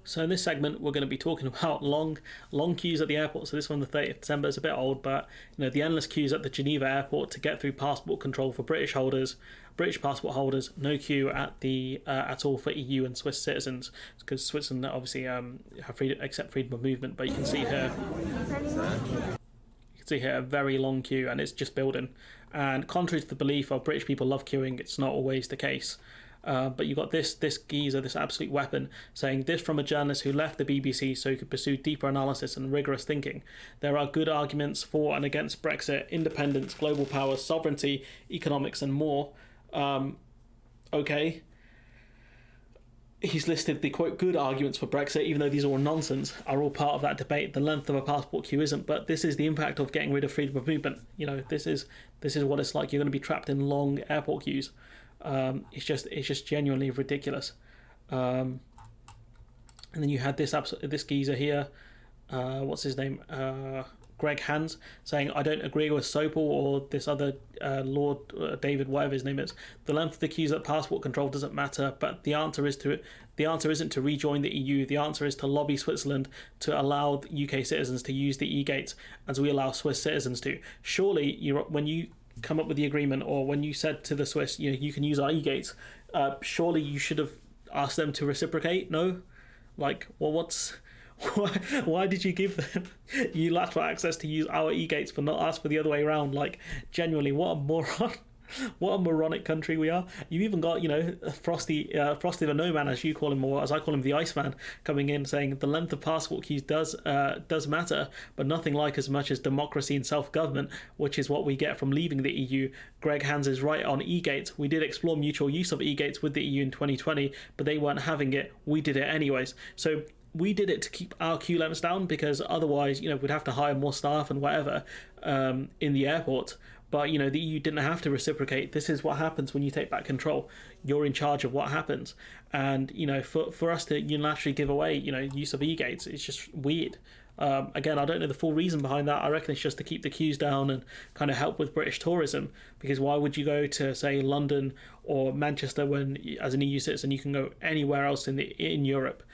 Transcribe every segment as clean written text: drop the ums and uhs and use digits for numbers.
So in this segment, we're going to be talking about long queues at the airport. So this one, the 30th of December, is a bit old, but the endless queues at the Geneva airport to get through passport control for British passport holders. No queue at all for EU and Swiss citizens, because Switzerland obviously have freedom of movement. But you can see here. See here a very long queue, and it's just building. And contrary to the belief of British people love queuing, it's not always the case. But you got this geezer, this absolute weapon, saying this from a journalist who left the BBC so he could pursue deeper analysis and rigorous thinking. There are good arguments for and against Brexit, independence, global power, sovereignty, economics, and more. Okay. He's listed the, quote, good arguments for Brexit, even though these are all nonsense, are all part of that debate. The length of a passport queue isn't, but this is the impact of getting rid of freedom of movement. This is what it's like. You're going to be trapped in long airport queues. It's just genuinely ridiculous. And then you had this geezer here. What's his name? Greg Hans, saying, I don't agree with Sopel or this other Lord David, whatever his name is. The length of the queues at passport control doesn't matter, but the answer isn't to rejoin the EU. The answer is to lobby Switzerland to allow UK citizens to use the e-gates as we allow Swiss citizens to. Surely, when you come up with the agreement, or when you said to the Swiss, you can use our e-gates, surely you should have asked them to reciprocate. No, why did you give them unilateral access to use our e-gates but not ask for the other way around? Genuinely, what a moron. What a moronic country we are. You've even got, Frosty the No Man, as you call him, or as I call him, the Iceman, coming in saying the length of passport queues does matter, but nothing like as much as democracy and self-government, which is what we get from leaving the EU. Greg Hans is right on e-gates. We did explore mutual use of e-gates with the EU in 2020, but they weren't having it. We did it anyways. So we did it to keep our queue lengths down, because otherwise, we'd have to hire more staff and whatever in the airport. But, the EU didn't have to reciprocate. This is what happens when you take back control. You're in charge of what happens. And, for us to unilaterally give away, use of e-gates, it's just weird. Again, I don't know the full reason behind that. I reckon it's just to keep the queues down and kind of help with British tourism. Because why would you go to, say, London or Manchester when, as an EU citizen, you can go anywhere else in Europe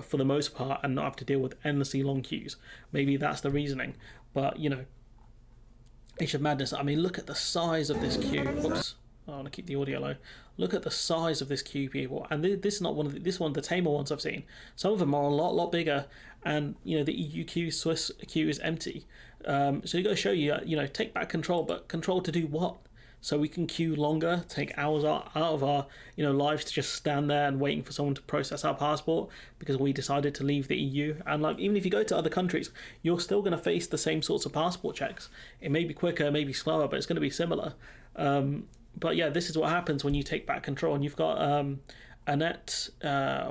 for the most part and not have to deal with endlessly long queues? Maybe that's the reasoning. But, it's just madness. I mean, look at the size of this queue. Whoops. I want to keep the audio low. Look at the size of this queue, people. And this is not this one of the tamer ones I've seen. Some of them are a lot bigger. And, the EU queue, Swiss queue is empty. So you got to show you, take back control. But control to do what? So we can queue longer, take hours out of our, lives to just stand there and waiting for someone to process our passport because we decided to leave the EU. And even if you go to other countries, you're still going to face the same sorts of passport checks. It may be quicker, maybe slower, but it's going to be similar. But yeah, this is what happens when you take back control. And you've got Annette,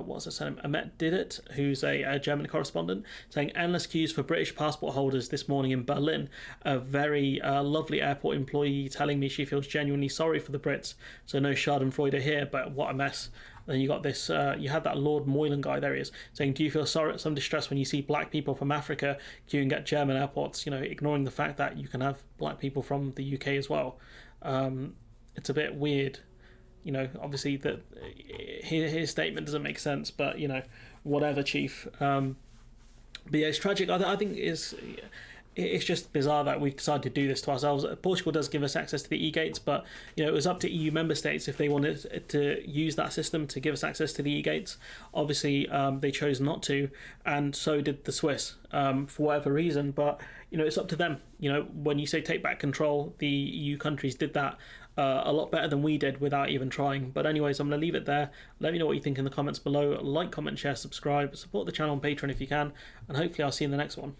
what's her name? Annette Didit, who's a German correspondent, saying endless queues for British passport holders this morning in Berlin. A very lovely airport employee telling me she feels genuinely sorry for the Brits. So no Schadenfreude here, but what a mess. Then you got this, you had that Lord Moylan guy, there he is, saying, do you feel some distress when you see black people from Africa queuing at German airports, ignoring the fact that you can have black people from the UK as well. It's a bit weird. Obviously that his statement doesn't make sense, but whatever, chief. But yeah, it's tragic. I think it's just bizarre that we've decided to do this to ourselves. Portugal does give us access to the e-gates, but it was up to EU member states if they wanted to use that system to give us access to the e-gates. Obviously, they chose not to, and so did the Swiss for whatever reason. But it's up to them. When you say take back control, the EU countries did that a lot better than we did without even trying. But anyways, I'm going to leave it there. Let me know what you think in the comments below. Like, comment, share, subscribe, support the channel on Patreon if you can, and hopefully I'll see you in the next one.